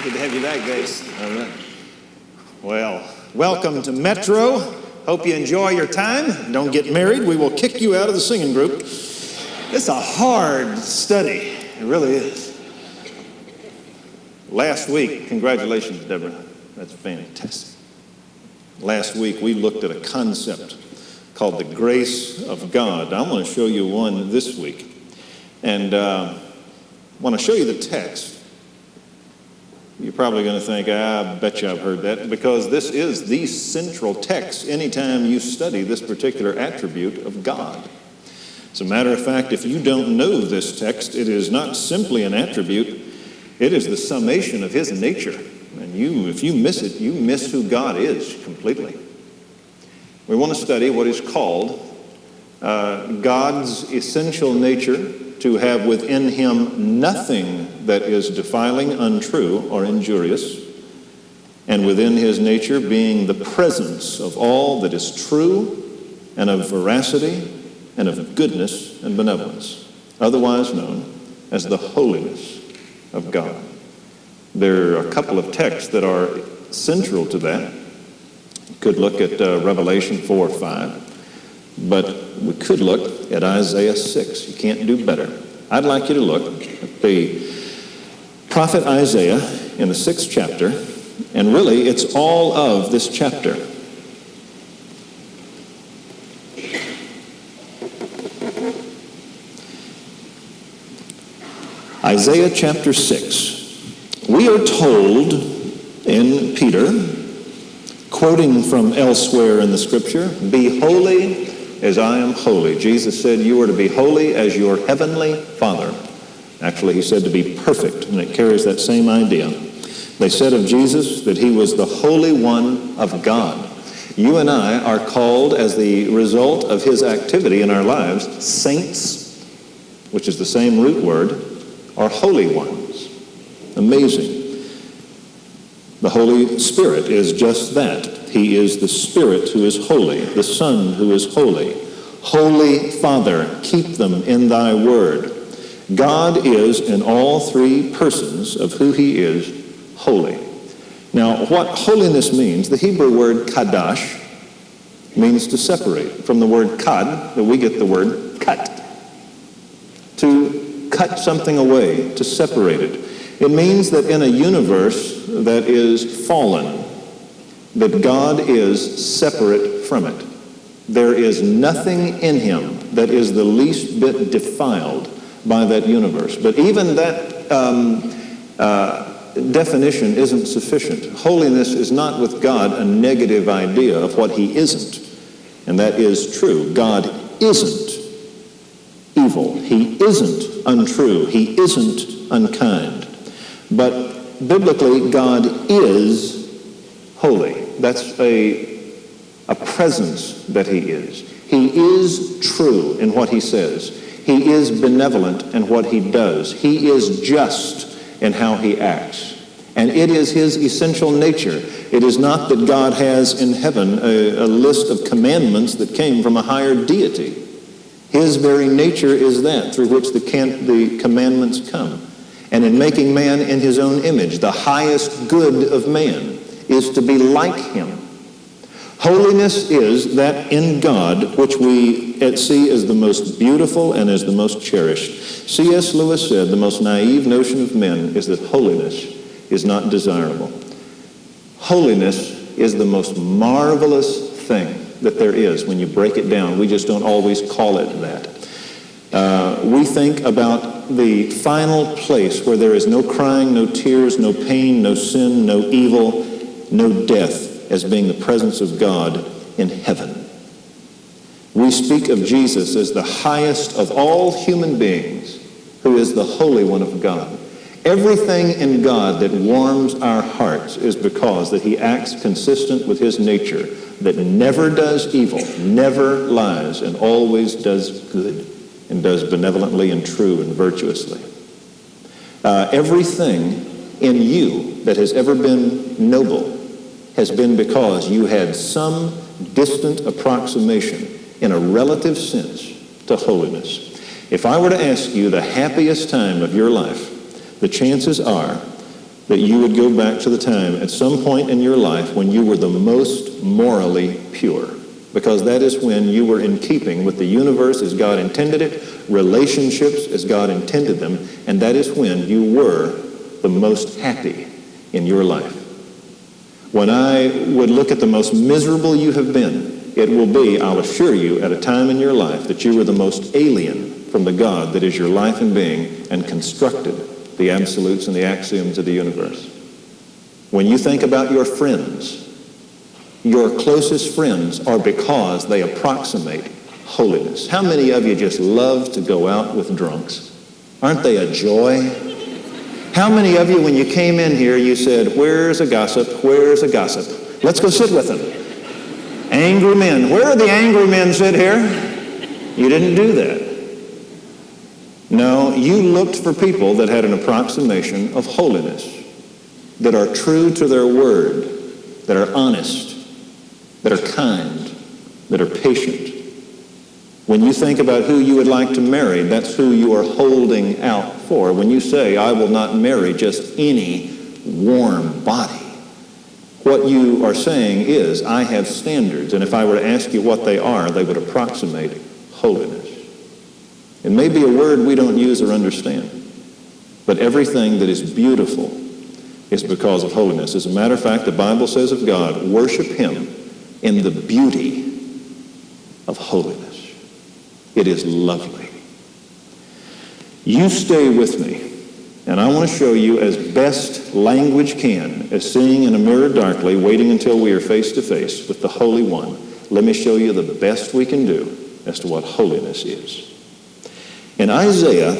Good to have you back, Grace. All right. Well, welcome to Metro. Hope you enjoy your time. Don't get married. We will kick you out of the singing group. It's a hard study. It really is. Last week, congratulations, Deborah. That's fantastic. Last week, we looked at a concept called the grace of God. I want to show you one this week. And I want to show you the text. You're probably going to think, I bet you I've heard that, because this is the central text anytime you study this particular attribute of God. As a matter of fact, if you don't know this text, it is not simply an attribute, it is the summation of his nature. And if you miss it, you miss who God is completely. We want to study what is called God's essential nature, to have within him nothing that is defiling, untrue, or injurious, and within his nature being the presence of all that is true and of veracity and of goodness and benevolence, otherwise known as the holiness of God. There are a couple of texts that are central to that. You could look at Revelation 4:5. But we could look at Isaiah 6. You can't do better. I'd like you to look at the prophet Isaiah in the 6th chapter, and really it's all of this chapter. Isaiah chapter 6. We are told in Peter, quoting from elsewhere in the scripture, "Be holy as I am holy." Jesus said you are to be holy as your heavenly Father. Actually, he said to be perfect, and it carries that same idea. They said of Jesus that he was the Holy One of God. You and I are called, as the result of his activity in our lives, saints, which is the same root word, or holy ones. Amazing. The Holy Spirit is just that. He is the Spirit who is holy, the Son who is holy. Holy Father, keep them in thy word. God is, in all three persons of who he is, holy. Now, what holiness means, the Hebrew word kadash, means to separate. From the word kad, that we get the word cut. To cut something away, to separate it. It means that in a universe that is fallen, that God is separate from it. There is nothing in him that is the least bit defiled by that universe. But even that definition isn't sufficient. Holiness is not with God a negative idea of what he isn't. And that is true. God isn't evil. He isn't untrue. He isn't unkind. But biblically, God is holy. That's a presence that he is. He is true in what he says. He is benevolent in what he does. He is just in how he acts. And it is his essential nature. It is not that God has in heaven a list of commandments that came from a higher deity. His very nature is that through which the commandments come. And in making man in his own image, the highest good of man is to be like him. Holiness is that in God which we see as the most beautiful and as the most cherished. C.S. Lewis said the most naive notion of men is that holiness is not desirable. Holiness is the most marvelous thing that there is when you break it down. We just don't always call it that. We think about the final place where there is no crying, no tears, no pain, no sin, no evil, no death, as being the presence of God in heaven. We speak of Jesus as the highest of all human beings, who is the Holy One of God. Everything in God that warms our hearts is because that he acts consistent with his nature, that never does evil, never lies, and always does good, and does benevolently and true and virtuously. Everything in you that has ever been noble has been because you had some distant approximation in a relative sense to holiness. If I were to ask you the happiest time of your life, the chances are that you would go back to the time at some point in your life when you were the most morally pure, because that is when you were in keeping with the universe as God intended it, relationships as God intended them, and that is when you were the most happy in your life. When I would look at the most miserable you have been, it will be, I'll assure you, at a time in your life that you were the most alien from the God that is your life and being and constructed the absolutes and the axioms of the universe. When you think about your friends, your closest friends are because they approximate holiness. How many of you just love to go out with drunks? Aren't they a joy? How many of you, when you came in here, you said, "Where's a gossip? Where's a gossip? Let's go sit with them." Angry men. Where are the angry men sit here? You didn't do that. No, you looked for people that had an approximation of holiness, that are true to their word, that are honest, that are kind, that are patient. When you think about who you would like to marry, that's who you are holding out for. When you say, "I will not marry just any warm body," what you are saying is, I have standards, and if I were to ask you what they are, they would approximate holiness. It may be a word we don't use or understand, but everything that is beautiful is because of holiness. As a matter of fact, the Bible says of God, worship him in the beauty of holiness. It is lovely. You stay with me, and I want to show you as best language can, as seeing in a mirror darkly, waiting until we are face to face with the Holy One. Let me show you the best we can do as to what holiness is. In Isaiah,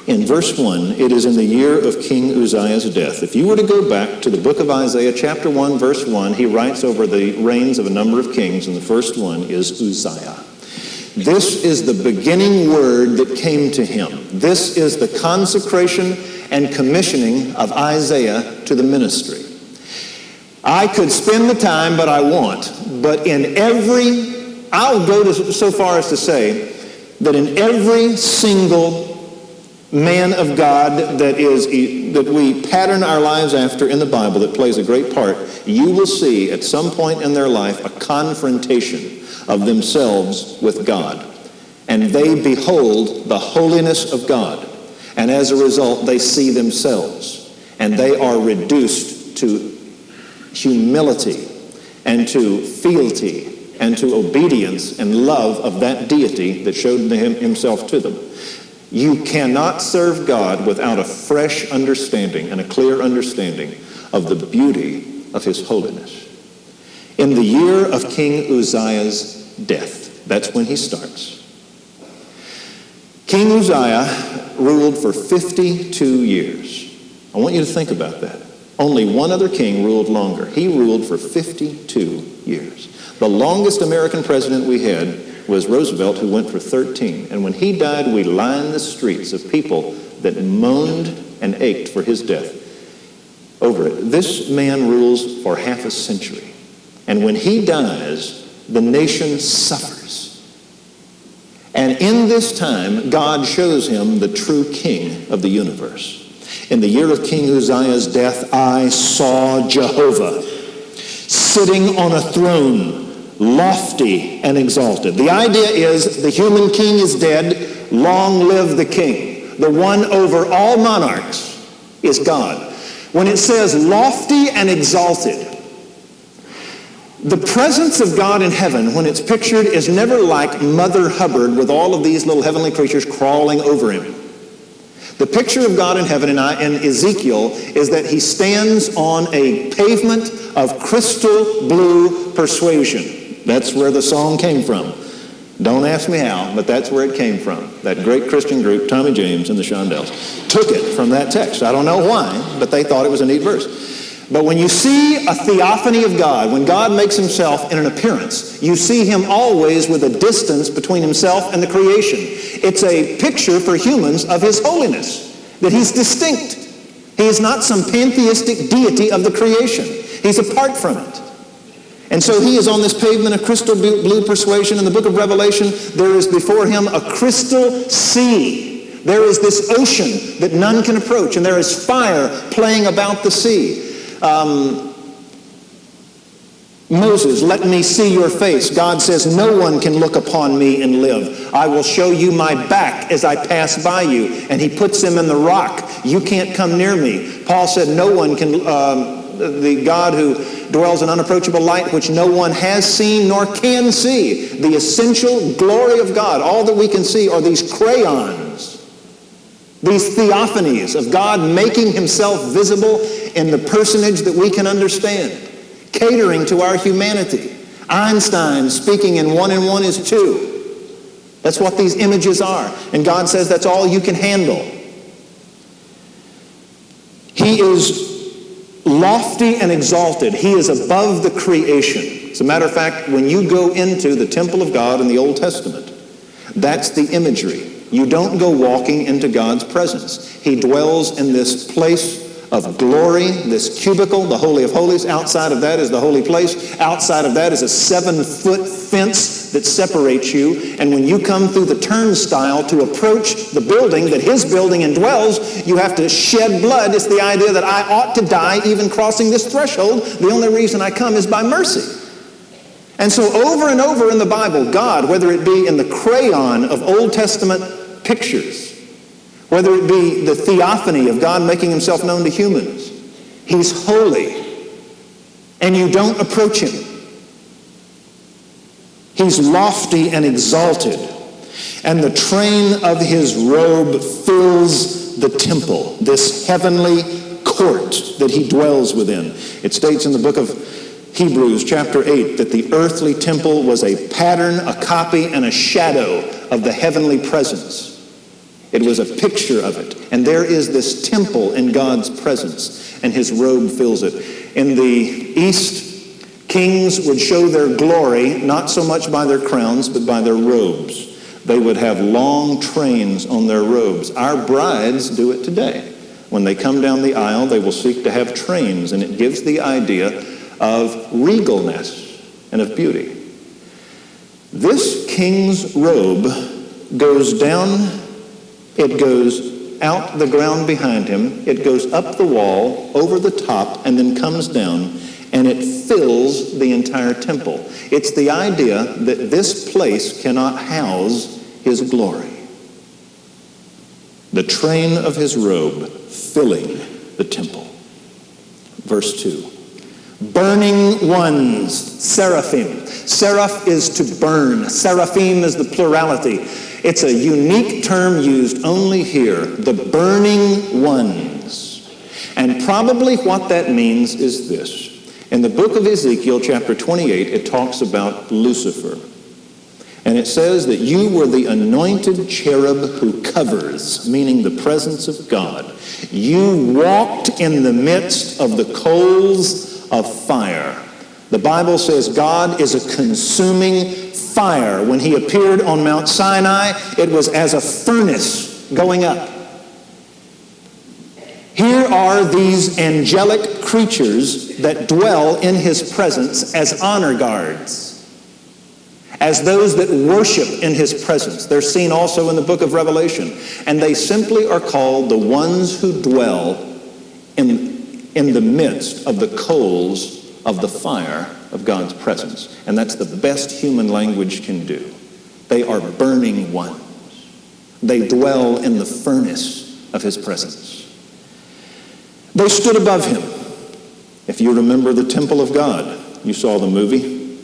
in verse 1, it is in the year of King Uzziah's death. If you were to go back to the book of Isaiah, chapter 1, verse 1, he writes over the reigns of a number of kings, and the first one is Uzziah. This is the beginning word that came to him. This is the consecration and commissioning of Isaiah to the ministry. I could spend the time, but I won't. But I'll go so far as to say that in every single man of God that we pattern our lives after in the Bible that plays a great part, you will see at some point in their life a confrontation of themselves with God. And they behold the holiness of God. And as a result, they see themselves. And they are reduced to humility and to fealty and to obedience and love of that deity that showed himself to them. You cannot serve God without a fresh understanding and a clear understanding of the beauty of his holiness. In the year of King Uzziah's death, that's when he starts. King Uzziah ruled for 52 years. I want you to think about that. Only one other king ruled longer. He ruled for 52 years. The longest American president we had was Roosevelt, who went for 13. And when he died, we lined the streets of people that moaned and ached for his death over it. This man rules for half a century. And when he dies, the nation suffers. And in this time, God shows him the true king of the universe. In the year of King Uzziah's death, I saw Jehovah sitting on a throne, lofty and exalted. The idea is the human king is dead, long live the king. The one over all monarchs is God. When it says lofty and exalted, the presence of God in heaven, when it's pictured, is never like Mother Hubbard with all of these little heavenly creatures crawling over him. The picture of God in heaven in Ezekiel is that he stands on a pavement of crystal blue persuasion. That's where the song came from. Don't ask me how, but that's where it came from. That great Christian group, Tommy James and the Shondells, took it from that text. I don't know why, but they thought it was a neat verse. But when you see a theophany of God, when God makes himself in an appearance, you see him always with a distance between himself and the creation. It's a picture for humans of his holiness, that he's distinct. He is not some pantheistic deity of the creation. He's apart from it. And so he is on this pavement of crystal blue persuasion. In the book of Revelation, there is before him a crystal sea There is this ocean that none can approach, and there is fire playing about the sea. Moses, let me see your face. God says, no one can look upon me and live. I will show you my back as I pass by you. And he puts him in the rock. You can't come near me. Paul said, no one can, the God who dwells in unapproachable light, which no one has seen nor can see. The essential glory of God, all that we can see are these crayons, these theophanies of God making himself visible in the personage that we can understand, catering to our humanity. Einstein speaking in 1 and 1 is 2. That's what these images are. And God says that's all you can handle. He is lofty and exalted. He is above the creation. As a matter of fact, when you go into the temple of God in the Old Testament, that's the imagery. You don't go walking into God's presence. He dwells in this place of glory, this cubicle, the Holy of Holies. Outside of that is the holy place. Outside of that is a 7-foot fence that separates you. And when you come through the turnstile to approach the building that his building indwells, you have to shed blood. It's the idea that I ought to die even crossing this threshold. The only reason I come is by mercy. And so over and over in the Bible, God, whether it be in the crayon of Old Testament pictures, whether it be the theophany of God making himself known to humans, he's holy, and you don't approach him. He's lofty and exalted, and the train of his robe fills the temple, this heavenly court that he dwells within. It states in the book of Hebrews chapter 8 that the earthly temple was a pattern, a copy, and a shadow of the heavenly presence. It was a picture of it. And there is this temple in God's presence, and his robe fills it. In the East, kings would show their glory, not so much by their crowns, but by their robes. They would have long trains on their robes. Our brides do it today. When they come down the aisle, they will seek to have trains, and it gives the idea of regalness and of beauty. This king's robe goes down. It goes out the ground behind him, it goes up the wall, over the top, and then comes down, and it fills the entire temple. It's the idea that this place cannot house his glory. The train of his robe filling the temple. Verse 2. Burning ones, seraphim. Seraph is to burn. Seraphim is the plurality. It's a unique term used only here, the burning ones. And probably what that means is this. In the book of Ezekiel, chapter 28, it talks about Lucifer. And it says that you were the anointed cherub who covers, meaning the presence of God. You walked in the midst of the coals of fire. The Bible says God is a consuming fire. When he appeared on Mount Sinai, it was as a furnace going up. Here are these angelic creatures that dwell in his presence as honor guards, as those that worship in his presence. They're seen also in the book of Revelation. And they simply are called the ones who dwell in the midst of the coals of the fire of God's presence. And that's the best human language can do. They are burning ones. They dwell in the furnace of his presence. They stood above him. If you remember the temple of God, you saw the movie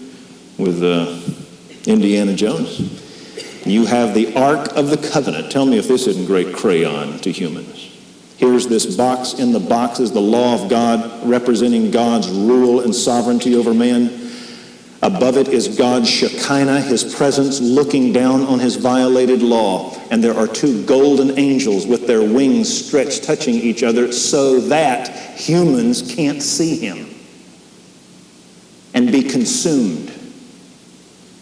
with Indiana Jones. You have the Ark of the Covenant. Tell me if this isn't great crayon to humans. Here's this box. In the box is the law of God, representing God's rule and sovereignty over man. Above it is God's Shekinah, his presence, looking down on his violated law. And there are two golden angels with their wings stretched, touching each other, so that humans can't see him and be consumed.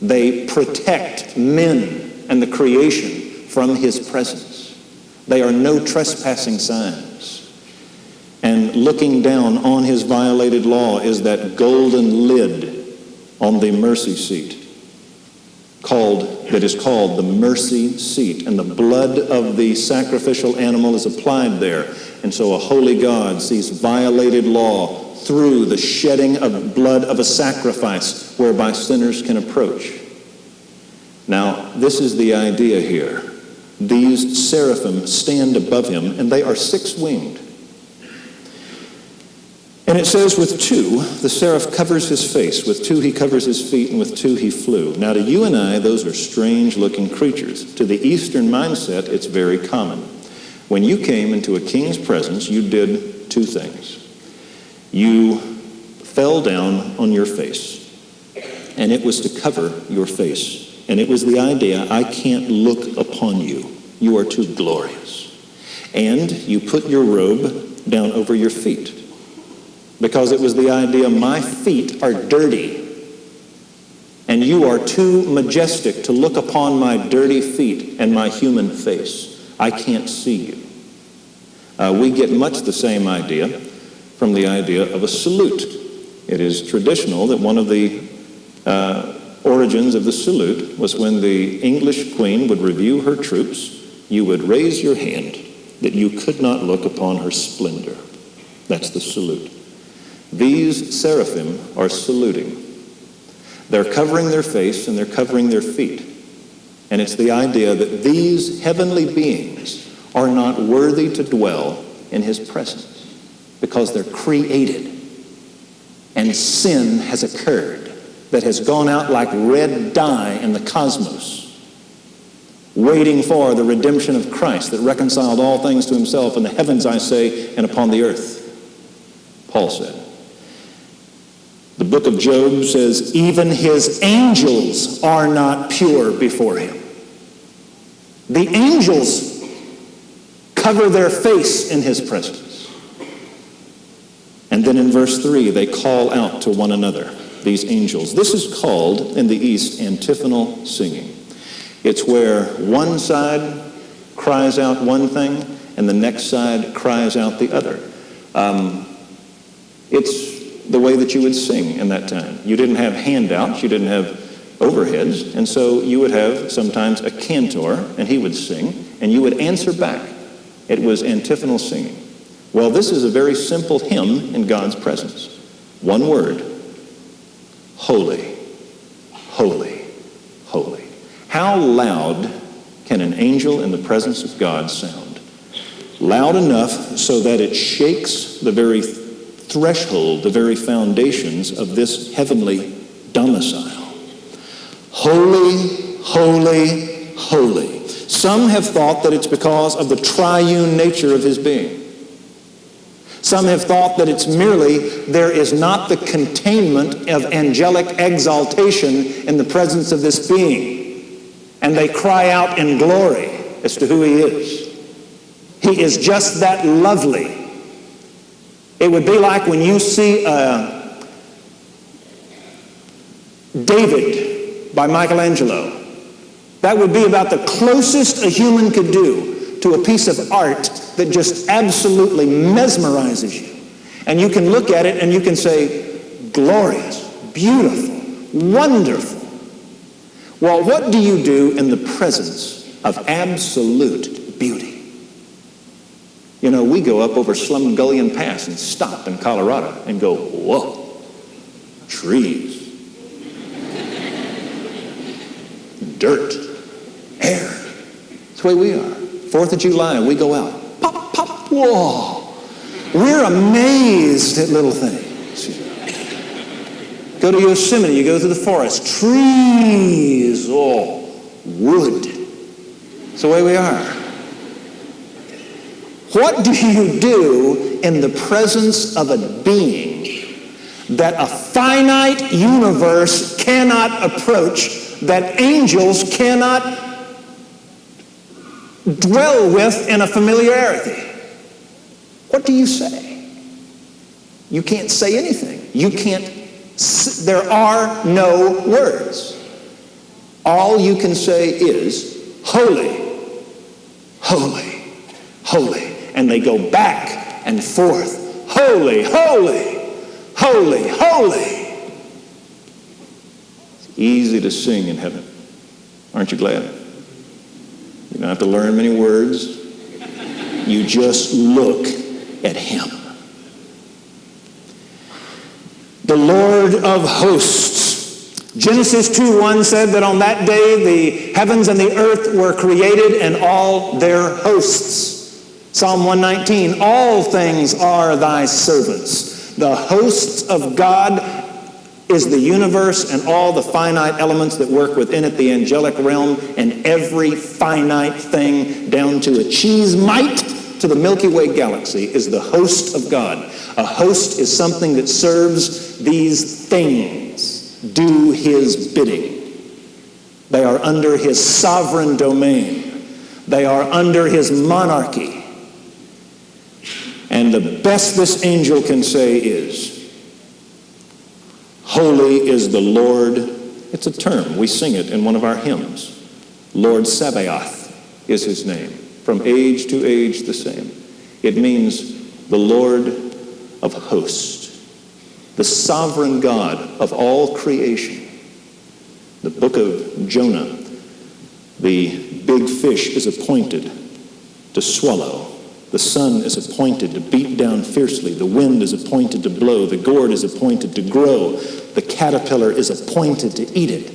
They protect men and the creation from his presence. They are no trespassing signs. And looking down on his violated law is that golden lid on the mercy seat called that is called the mercy seat, and the blood of the sacrificial animal is applied there. And so a holy God sees violated law through the shedding of blood of a sacrifice whereby sinners can approach. Now, this is the idea here. These seraphim stand above him, and they are six-winged. And it says with two, the seraph covers his face. With two, he covers his feet, and with two, he flew. Now, to you and I, those are strange-looking creatures. To the Eastern mindset, it's very common. When you came into a king's presence, you did two things. You fell down on your face, and it was to cover your face. And it was the idea, I can't look upon you. You are too glorious. And you put your robe down over your feet, because it was the idea, my feet are dirty, and you are too majestic to look upon my dirty feet and my human face. I can't see you. We get much the same idea from the idea of a salute. It is traditional that one of the origins of the salute was when the English queen would review her troops, you would raise your hand that you could not look upon her splendor. That's the salute. These seraphim are saluting. They're covering their face and they're covering their feet. And it's the idea that these heavenly beings are not worthy to dwell in his presence because they're created. And sin has occurred that has gone out like red dye in the cosmos, waiting for the redemption of Christ that reconciled all things to himself in the heavens, I say, and upon the earth, Paul said. The book of Job says, even his angels are not pure before him. The angels cover their face in his presence. And then in verse 3, they call out to one another, these angels. This is called, in the East, antiphonal singing. It's where one side cries out one thing and the next side cries out the other. It's the way that you would sing in that time. You didn't have handouts, you didn't have overheads, and so you would have sometimes a cantor, and he would sing, and you would answer back. It was antiphonal singing. Well, this is a very simple hymn in God's presence. One word, holy, holy, holy. How loud can an angel in the presence of God sound? Loud enough so that it shakes the very threshold, the very foundations of this heavenly domicile. Holy, holy, holy. Some have thought that it's because of the triune nature of his being. Some have thought that it's merely there is not the containment of angelic exaltation in the presence of this being. And they cry out in glory as to who he is. He is just that lovely. It would be like when you see David by Michelangelo. That would be about the closest a human could do to a piece of art that just absolutely mesmerizes you. And you can look at it and you can say, glorious, beautiful, wonderful. Well, what do you do in the presence of absolute beauty? You know, we go up over Slumgullion Pass and stop in Colorado and go, whoa, trees, dirt, air. That's the way we are. 4th of July, we go out, pop, pop, whoa. We're amazed at little things. Go to Yosemite, you go through the forest, trees, oh, wood. That's the way we are. What do you do in the presence of a being that a finite universe cannot approach, that angels cannot dwell with in a familiarity? What do you say? You can't say anything. You can't, there are no words. All you can say is, holy, holy, holy. And they go back and forth. Holy, holy, holy, holy. It's easy to sing in heaven. Aren't you glad? You don't have to learn many words. You just look at him. The Lord of hosts. Genesis 2:1 said that on that day the heavens and the earth were created and all their hosts. Psalm 119, all things are thy servants. The hosts of God is the universe and all the finite elements that work within it, the angelic realm, and every finite thing down to a cheese mite to the Milky Way galaxy is the host of God. A host is something that serves these things, do his bidding. They are under his sovereign domain. They are under his monarchy. And the best this angel can say is, holy is the Lord. It's a term. We sing it in one of our hymns. Lord Sabaoth is his name. From age to age the same. It means the Lord of hosts. The sovereign God of all creation. The book of Jonah. The big fish is appointed to swallow. The sun is appointed to beat down fiercely. The wind is appointed to blow. The gourd is appointed to grow. The caterpillar is appointed to eat it.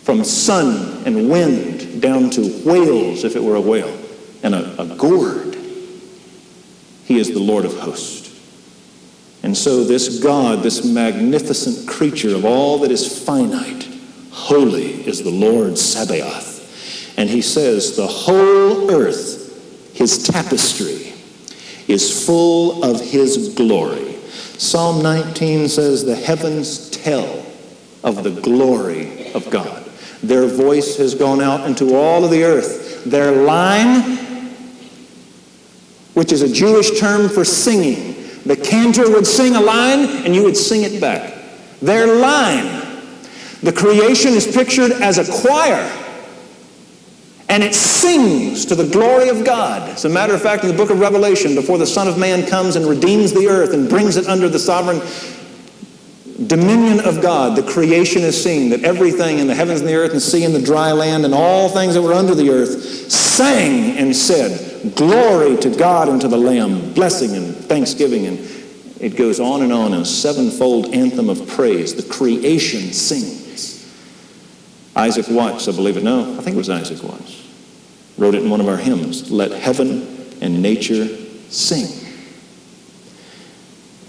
From sun and wind down to whales, if it were a whale, and a gourd. He is the Lord of hosts. And so this God, this magnificent creature of all that is finite, holy is the Lord Sabaoth. And he says the whole earth, his tapestry, is full of his glory. Psalm 19 says the heavens tell of the glory of God. Their voice has gone out into all of the earth. Their line, which is a Jewish term for singing. The cantor would sing a line and you would sing it back. Their line. The creation is pictured as a choir. And it sings to the glory of God. As a matter of fact, in the book of Revelation, before the Son of Man comes and redeems the earth and brings it under the sovereign dominion of God, the creation is singing that everything in the heavens and the earth and sea and the dry land and all things that were under the earth sang and said, glory to God and to the Lamb, blessing and thanksgiving. And it goes on in a sevenfold anthem of praise. The creation sings. Isaac Watts, I believe it. No, I think it was Isaac Watts. Wrote it in one of our hymns. Let heaven and nature sing.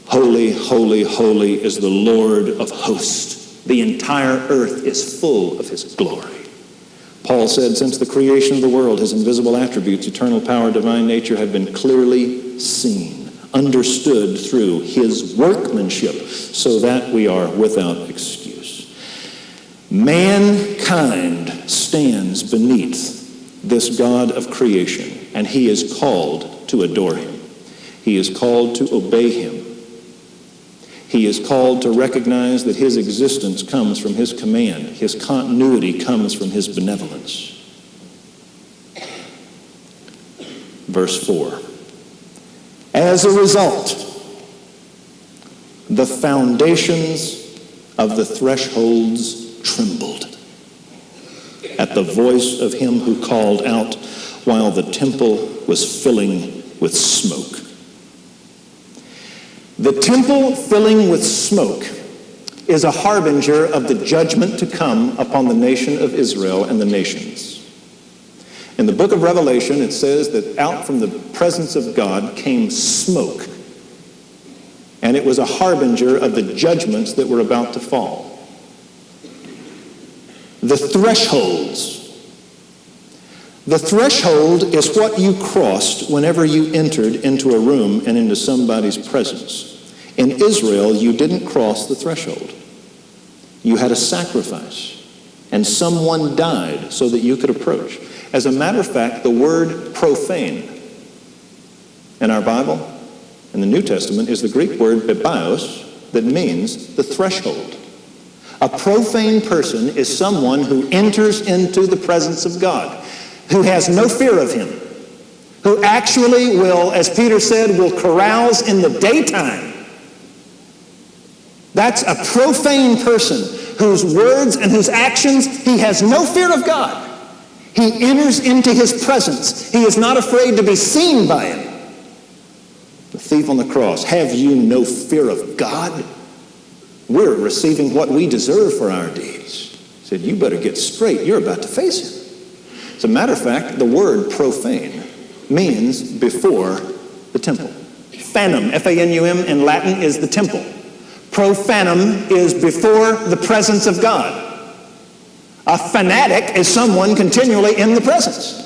Holy, holy, holy is the Lord of hosts. The entire earth is full of his glory. Paul said, since the creation of the world, his invisible attributes, eternal power, divine nature, have been clearly seen, understood through his workmanship, so that we are without excuse. Mankind stands beneath this God of creation, and he is called to adore him. He is called to obey him. He is called to recognize that his existence comes from his command. His continuity comes from his benevolence. Verse 4. As a result, the foundations of the thresholds trembled at the voice of him who called out while the temple was filling with smoke. The temple filling with smoke is a harbinger of the judgment to come upon the nation of Israel and the nations. In the book of Revelation, it says that out from the presence of God came smoke, and it was a harbinger of the judgments that were about to fall. The thresholds. The threshold is what you crossed whenever you entered into a room and into somebody's presence. In Israel, you didn't cross the threshold. You had a sacrifice, and someone died so that you could approach. As a matter of fact, the word profane in our Bible, in the New Testament, is the Greek word biblios that means the threshold. A profane person is someone who enters into the presence of God, who has no fear of him, who actually will, as Peter said, will carouse in the daytime. That's a profane person whose words and whose actions, he has no fear of God. He enters into his presence. He is not afraid to be seen by him. The thief on the cross, have you no fear of God? We're receiving what we deserve for our deeds. He said, you better get straight. You're about to face him. As a matter of fact, the word profane means before the temple. Fanum, F-A-N-U-M, in Latin is the temple. Profanum is before the presence of God. A fanatic is someone continually in the presence.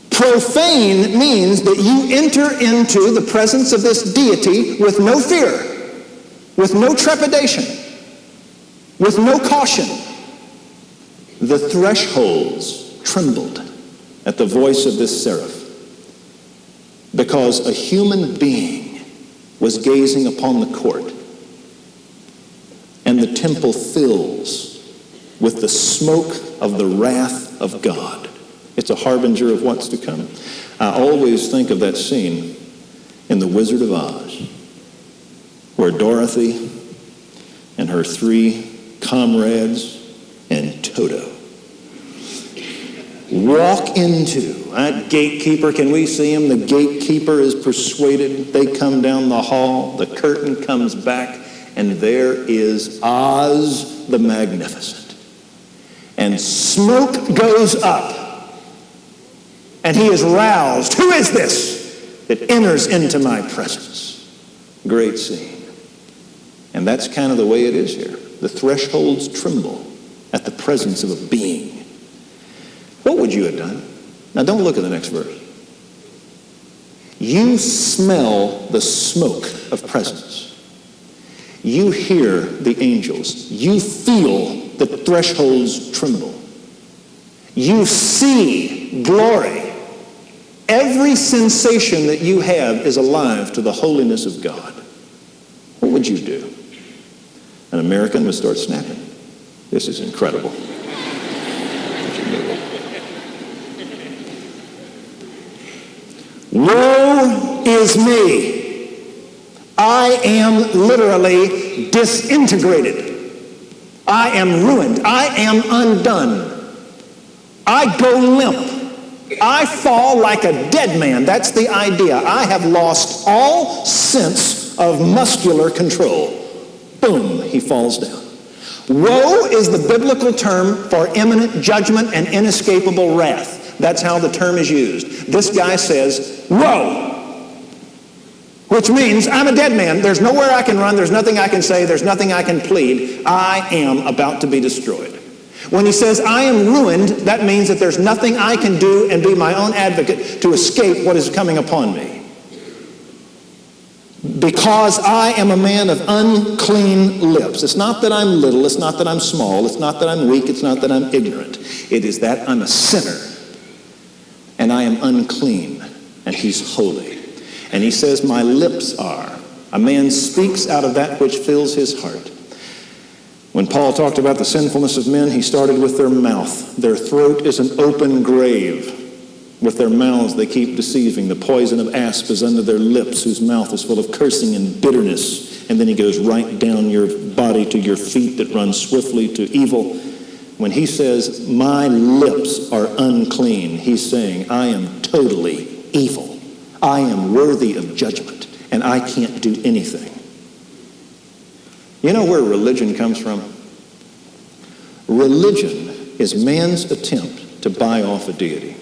Profane means that you enter into the presence of this deity with no fear, with no trepidation, with no caution. The thresholds trembled at the voice of this seraph because a human being was gazing upon the court, and the temple fills with the smoke of the wrath of God. It's a harbinger of what's to come. I always think of that scene in The Wizard of Oz, where Dorothy and her 3 comrades and Toto walk into that gatekeeper. Can we see him? The gatekeeper is persuaded. They come down the hall. The curtain comes back, and there is Oz the Magnificent. And smoke goes up, and he is roused. Who is this that enters into my presence? Great scene. And that's kind of the way it is here. The thresholds tremble at the presence of a being. What would you have done? Now don't look at the next verse. You smell the smoke of presence. You hear the angels. You feel the thresholds tremble. You see glory. Every sensation that you have is alive to the holiness of God. What would you do? An American would start snapping. This is incredible. Woe is me. I am literally disintegrated. I am ruined. I am undone. I go limp. I fall like a dead man. That's the idea. I have lost all sense of muscular control. Boom, he falls down. Woe is the biblical term for imminent judgment and inescapable wrath. That's how the term is used. This guy says, woe, which means I'm a dead man. There's nowhere I can run. There's nothing I can say. There's nothing I can plead. I am about to be destroyed. When he says I am ruined, that means that there's nothing I can do and be my own advocate to escape what is coming upon me. Because I am a man of unclean lips. It's not that I'm little. It's not that I'm small. It's not that I'm weak. It's not that I'm ignorant. It is that I'm a sinner. And I am unclean. And he's holy. And he says, my lips are. A man speaks out of that which fills his heart. When Paul talked about the sinfulness of men, he started with their mouth. Their throat is an open grave. With their mouths they keep deceiving. The poison of asp is under their lips, whose mouth is full of cursing and bitterness. And then he goes right down your body to your feet that run swiftly to evil. When he says, my lips are unclean, he's saying, I am totally evil. I am worthy of judgment, and I can't do anything. You know where religion comes from? Religion is man's attempt to buy off a deity.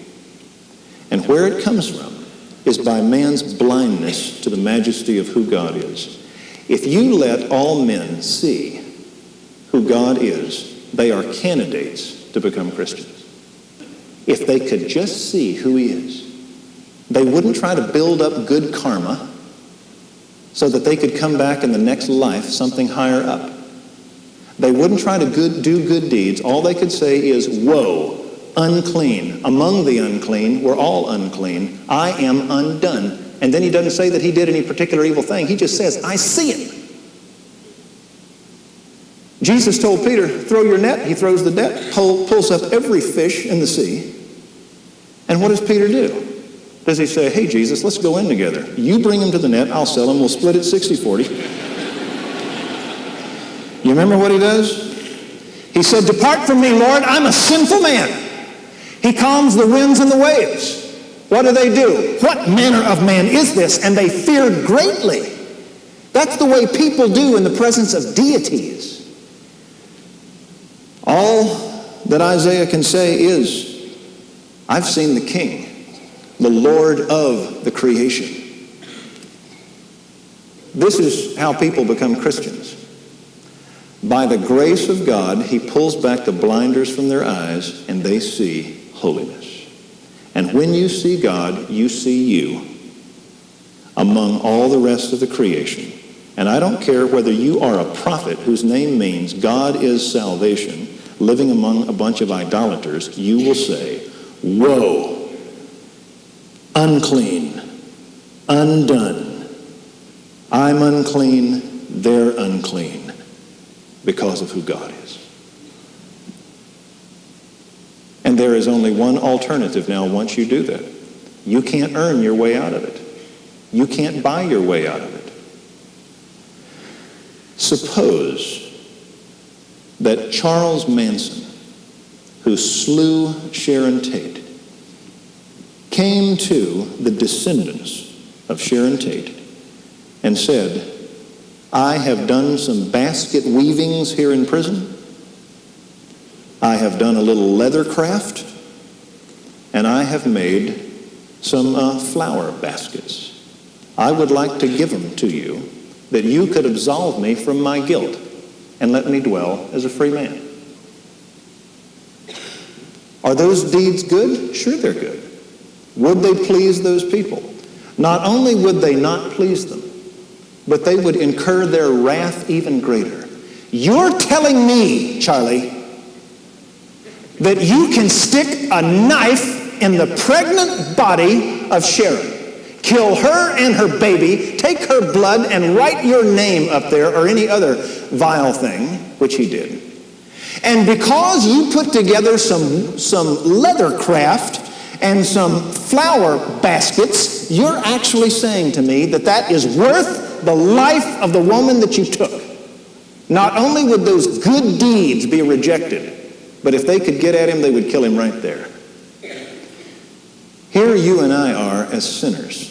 And where it comes from is by man's blindness to the majesty of who God is. If you let all men see who God is, they are candidates to become Christians. If they could just see who he is, they wouldn't try to build up good karma so that they could come back in the next life something higher up. They wouldn't try to do good deeds. All they could say is, woe, unclean. Among the unclean, we're all unclean. I am undone. And then he doesn't say that he did any particular evil thing. He just says, I see it. Jesus told Peter, throw your net. He throws the net, pulls up every fish in the sea. And what does Peter do? Does he say, hey, Jesus, let's go in together. You bring him to the net, I'll sell him, we'll split it 60-40. You remember what he does? He said, "Depart from me, Lord, I'm a sinful man." He calms the winds and the waves. What do? "What manner of man is this?" And they feared greatly. That's the way people do in the presence of deities. All that Isaiah can say is, "I've seen the King, the Lord of the creation." This is how people become Christians. By the grace of God, he pulls back the blinders from their eyes, and they see holiness. And when you see God, you see you among all the rest of the creation. And I don't care whether you are a prophet whose name means God is salvation, living among a bunch of idolaters, you will say, "Woe, unclean, undone. I'm unclean, they're unclean," because of who God is. And there is only one alternative now once you do that. You can't earn your way out of it. You can't buy your way out of it. Suppose that Charles Manson, who slew Sharon Tate, came to the descendants of Sharon Tate and said, "I have done some basket weavings here in prison. I have done a little leather craft, and I have made some flower baskets. I would like to give them to you, that you could absolve me from my guilt and let me dwell as a free man." Are those deeds good? Sure, they're good. Would they please those people? Not only would they not please them, but they would incur their wrath even greater. You're telling me, Charlie, that you can stick a knife in the pregnant body of Sharon, kill her and her baby, take her blood and write your name up there, or any other vile thing, which he did. And because you put together some leather craft and some flower baskets, you're actually saying to me that that is worth the life of the woman that you took. Not only would those good deeds be rejected, but if they could get at him, they would kill him right there. Here you and I are as sinners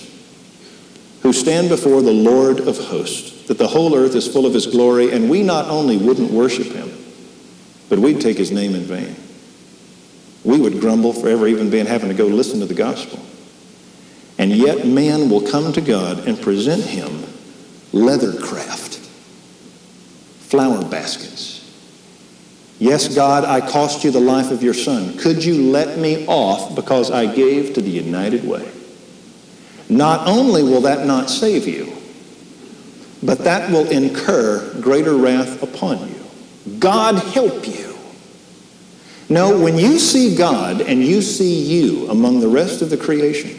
who stand before the Lord of hosts, that the whole earth is full of his glory, and we not only wouldn't worship him, but we'd take his name in vain. We would grumble for ever even having to go listen to the gospel. And yet man will come to God and present him leather craft, flower baskets. "Yes, God, I cost you the life of your son. Could you let me off because I gave to the United Way?" Not only will that not save you, but that will incur greater wrath upon you. God help you. No, when you see God and you see you among the rest of the creation,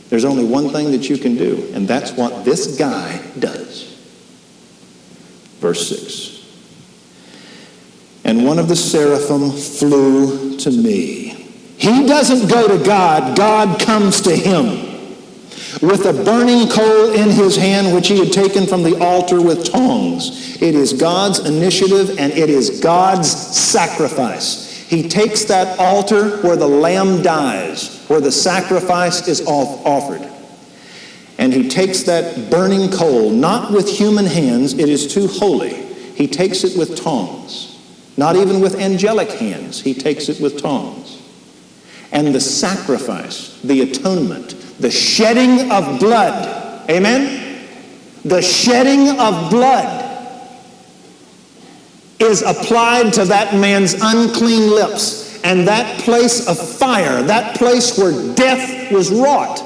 there's only one thing that you can do, and that's what this guy does. Verse 6. "And one of the seraphim flew to me." He doesn't go to God, God comes to him with a burning coal in his hand, which he had taken from the altar with tongs. It is God's initiative, and it is God's sacrifice. He takes that altar where the lamb dies, where the sacrifice is offered. And he takes that burning coal, not with human hands, it is too holy. He takes it with tongs. Not even with angelic hands, he takes it with tongs. And the sacrifice, the atonement, the shedding of blood, amen? The shedding of blood is applied to that man's unclean lips, and that place of fire, that place where death was wrought,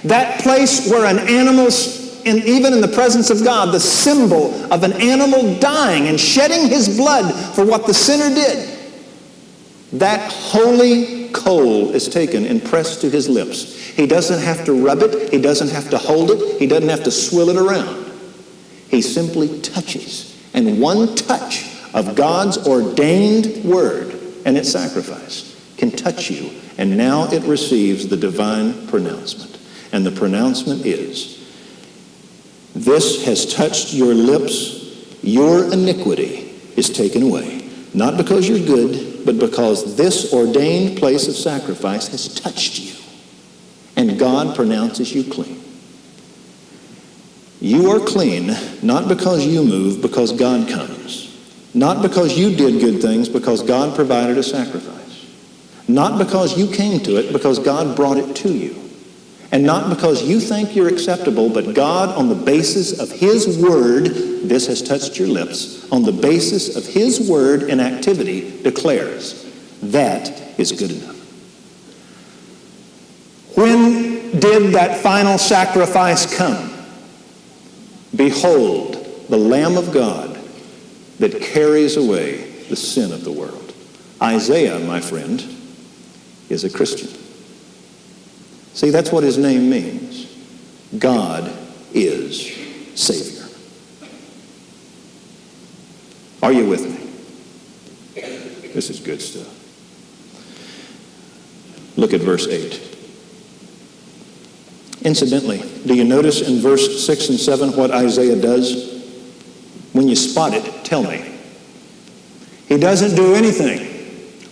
that place where an animal's, and even in the presence of God, the symbol of an animal dying and shedding his blood for what the sinner did, that holy coal is taken and pressed to his lips. He doesn't have to rub it. He doesn't have to hold it. He doesn't have to swill it around. He simply touches. And one touch of God's ordained word and its sacrifice can touch you. And now it receives the divine pronouncement. And the pronouncement is, "This has touched your lips. Your iniquity is taken away." Not because you're good, but because this ordained place of sacrifice has touched you. And God pronounces you clean. You are clean, not because you move, because God comes. Not because you did good things, because God provided a sacrifice. Not because you came to it, because God brought it to you. And not because you think you're acceptable, but God, on the basis of His word, this has touched your lips, on the basis of His word and activity, declares, that is good enough. When did that final sacrifice come? Behold, the Lamb of God that carries away the sin of the world. Isaiah, my friend, is a Christian. See, that's what his name means. God is Savior. Are you with me? This is good stuff. Look at verse 8. Incidentally, do you notice in verse 6 and 7 what Isaiah does? When you spot it, tell me. He doesn't do anything.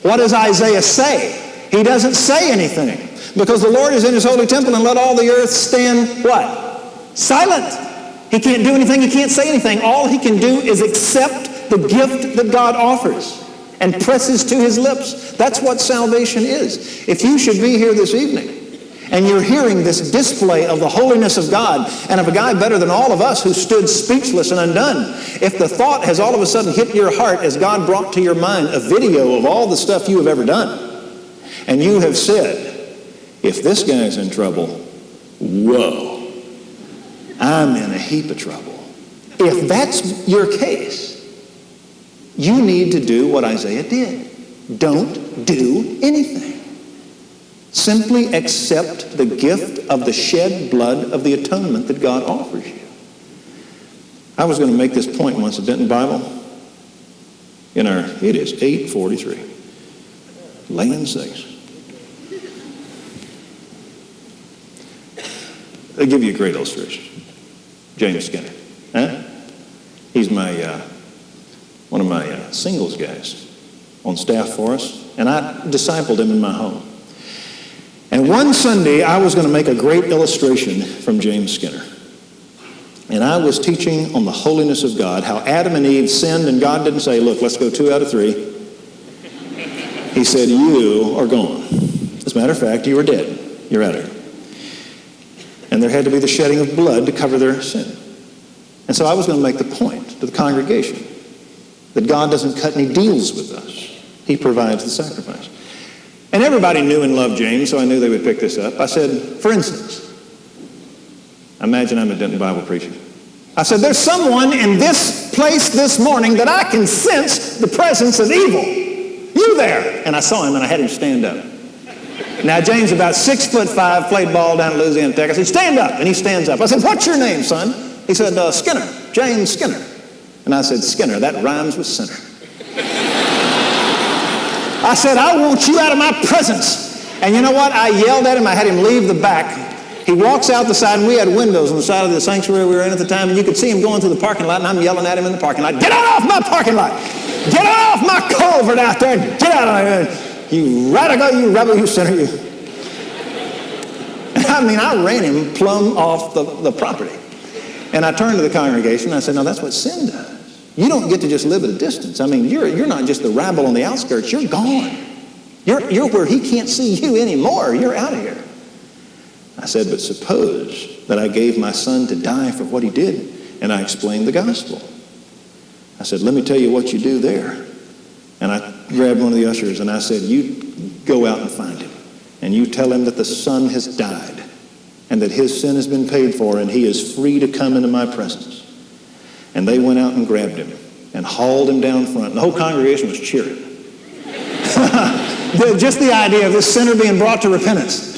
What does Isaiah say? He doesn't say anything. Because the Lord is in His holy temple and let all the earth stand, what? Silent. He can't do anything. He can't say anything. All he can do is accept the gift that God offers and presses to his lips. That's what salvation is. If you should be here this evening and you're hearing this display of the holiness of God and of a guy better than all of us who stood speechless and undone, if the thought has all of a sudden hit your heart as God brought to your mind a video of all the stuff you have ever done, and you have said, if this guy's in trouble, whoa, I'm in a heap of trouble. If that's your case, you need to do what Isaiah did. Don't do anything. Simply accept the gift of the shed blood of the atonement that God offers you. I was going to make this point once at Denton Bible. It is 8:43. Land sakes. I'll give you a great illustration. James Skinner. He's one of my singles guys on staff for us, and I discipled him in my home. And one Sunday, I was going to make a great illustration from James Skinner. And I was teaching on the holiness of God, how Adam and Eve sinned, and God didn't say, look, let's go 2 out of 3. He said, you are gone. As a matter of fact, you are dead. You're out of here. And there had to be the shedding of blood to cover their sin. And so I was going to make the point to the congregation that God doesn't cut any deals with us. He provides the sacrifice. And everybody knew and loved James, so I knew they would pick this up. I said, for instance, imagine I'm a Denton Bible preacher. I said, there's someone in this place this morning that I can sense the presence of evil. You there. And I saw him and I had him stand up. Now, James, about 6'5", played ball down at Louisiana Tech. I said, stand up. And he stands up. I said, what's your name, son? He said, Skinner, James Skinner. And I said, Skinner, that rhymes with sinner. I said, I want you out of my presence. And you know what? I yelled at him. I had him leave the back. He walks out the side, and we had windows on the side of the sanctuary we were in at the time, and you could see him going through the parking lot, and I'm yelling at him in the parking lot, get off my parking lot! Get off my culvert out there! Get out of here! You radical, you rebel, you sinner, you. I ran him plumb off the property. And I turned to the congregation and I said, no, that's what sin does. You don't get to just live at a distance. You're not just the rabble on the outskirts. You're gone. You're where he can't see you anymore. You're out of here. I said, but suppose that I gave my son to die for what he did, and I explained the gospel. I said, let me tell you what you do there. And I grabbed one of the ushers and I said, you go out and find him. And you tell him that the son has died and that his sin has been paid for and he is free to come into my presence. And they went out and grabbed him and hauled him down front. And the whole congregation was cheering. Just the idea of this sinner being brought to repentance.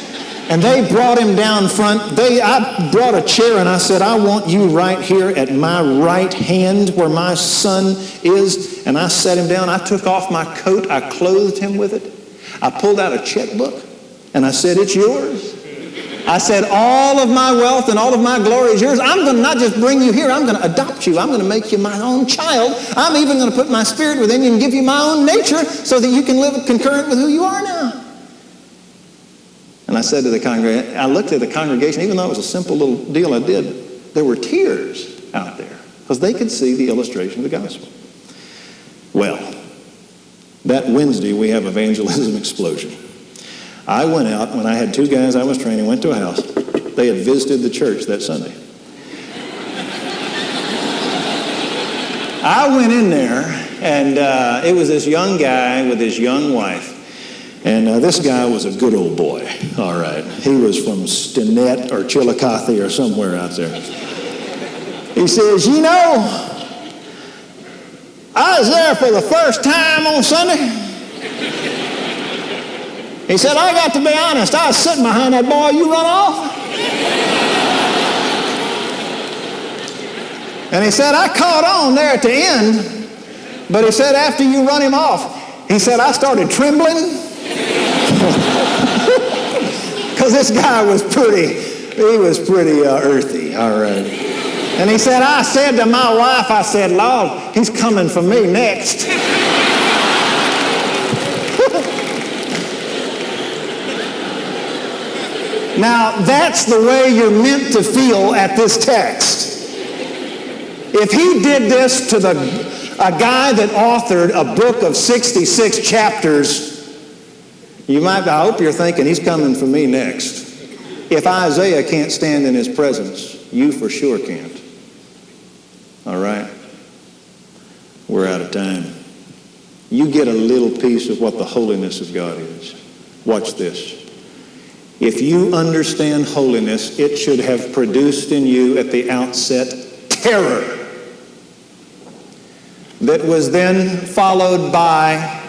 And they brought him down front. I brought a chair and I said, I want you right here at my right hand where my son is. And I sat him down. I took off my coat. I clothed him with it. I pulled out a checkbook and I said, it's yours. I said, all of my wealth and all of my glory is yours. I'm going to not just bring you here, I'm going to adopt you. I'm going to make you my own child. I'm even going to put my spirit within you and give you my own nature so that you can live concurrent with who you are now. And I said to the congregation, I looked at the congregation, even though it was a simple little deal I did, there were tears out there because they could see the illustration of the gospel. Well, that Wednesday we have evangelism explosion. I went out, when I had 2 guys I was training, went to a house. They had visited the church that Sunday. I went in there, and it was this young guy with his young wife. And this guy was a good old boy, all right. He was from Stinnett or Chillicothe or somewhere out there. He says, you know, I was there for the first time on Sunday. He said, I got to be honest, I was sitting behind that boy you run off. And he said, I caught on there at the end, but he said, after you run him off, he said, I started trembling. Because this guy was pretty earthy, all right. And he said, I said to my wife, I said, Lord, he's coming for me next. Now, that's the way you're meant to feel at this text. If he did this to a guy that authored a book of 66 chapters, I hope you're thinking, he's coming for me next. If Isaiah can't stand in his presence, you for sure can't. All right? We're out of time. You get a little piece of what the holiness of God is. Watch this. If you understand holiness, it should have produced in you at the outset terror that was then followed by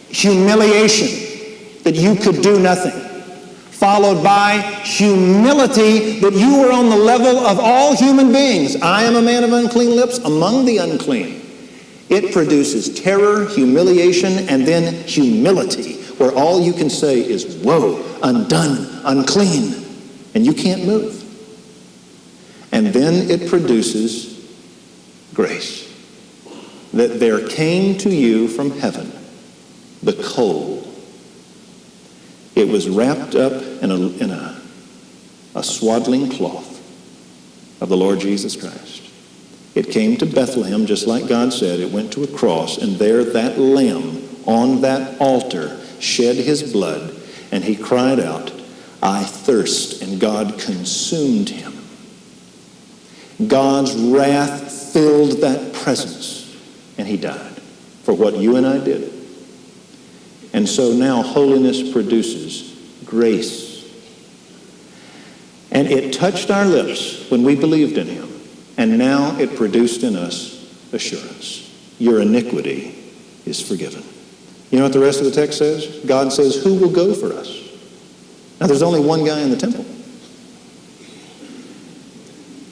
humiliation, that you could do nothing, followed by humility, that you were on the level of all human beings. I am a man of unclean lips among the unclean. It produces terror, humiliation, and then humility, where all you can say is, woe, undone, unclean, and you can't move. And then it produces grace, that there came to you from heaven the coal. It was wrapped up in a swaddling cloth of the Lord Jesus Christ. It came to Bethlehem just like God said. It went to a cross, and there that lamb on that altar shed his blood, and he cried out, I thirst, and God consumed him. God's wrath filled that presence, and he died for what you and I did. And so now holiness produces grace. And it touched our lips when we believed in him. And now it produced in us assurance. Your iniquity is forgiven. You know what the rest of the text says? God says, who will go for us? Now there's only one guy in the temple.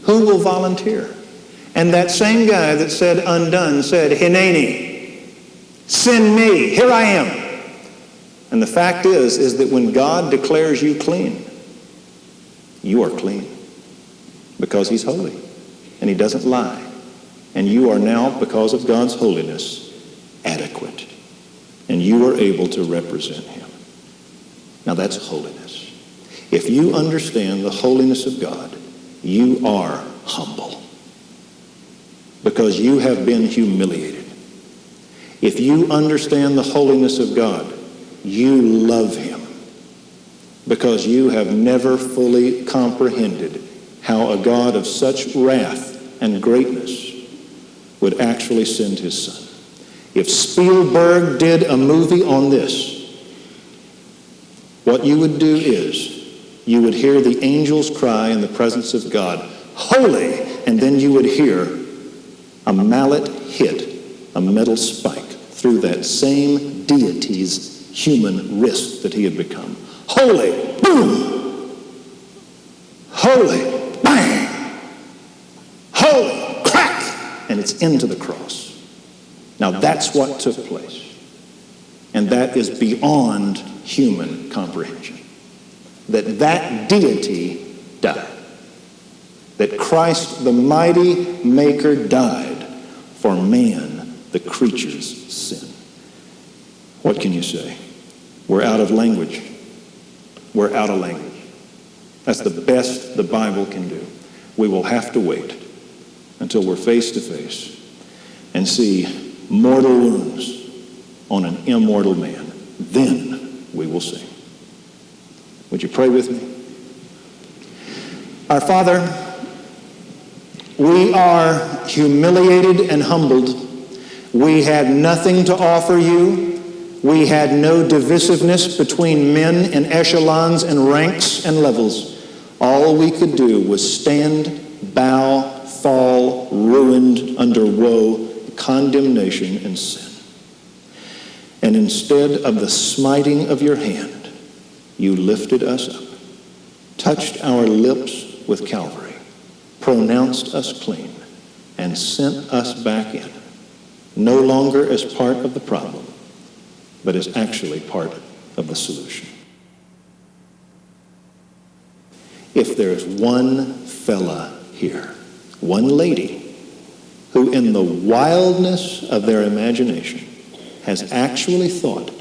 Who will volunteer? And that same guy that said undone said, Hineni, send me, here I am. And the fact is that when God declares you clean, you are clean because he's holy and he doesn't lie. And you are now, because of God's holiness, adequate. And you are able to represent him. Now that's holiness. If you understand the holiness of God, you are humble because you have been humiliated. If you understand the holiness of God, you love him because you have never fully comprehended how a God of such wrath and greatness would actually send his son. If Spielberg did a movie on this, what you would do is you would hear the angels cry in the presence of God, holy, and then you would hear a mallet hit a metal spike through that same deity's human wrist that he had become. Holy, boom! Holy, bang! Holy, crack! And it's into the cross. Now that's what took place. And that is beyond human comprehension. that deity died. That Christ, the mighty maker, died for man, the creature's sin. What can you say? We're out of language. We're out of language. That's the best the Bible can do. We will have to wait until we're face to face and see mortal wounds on an immortal man. Then we will sing. Would you pray with me? Our Father, we are humiliated and humbled. We had nothing to offer you. We had no divisiveness between men and echelons and ranks and levels. All we could do was stand, bow, fall, ruined under woe, condemnation, and sin. And instead of the smiting of your hand, you lifted us up, touched our lips with Calvary, pronounced us clean, and sent us back in, no longer as part of the problem, but as actually part of the solution. If there's one fella here, one lady, who in the wildness of their imagination has actually thought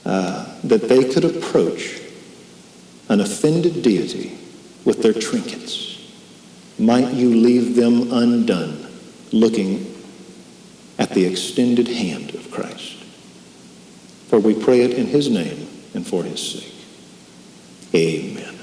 that they could approach an offended deity with their trinkets, might you leave them undone, looking at the extended hand of Christ? For we pray it in his name and for his sake. Amen.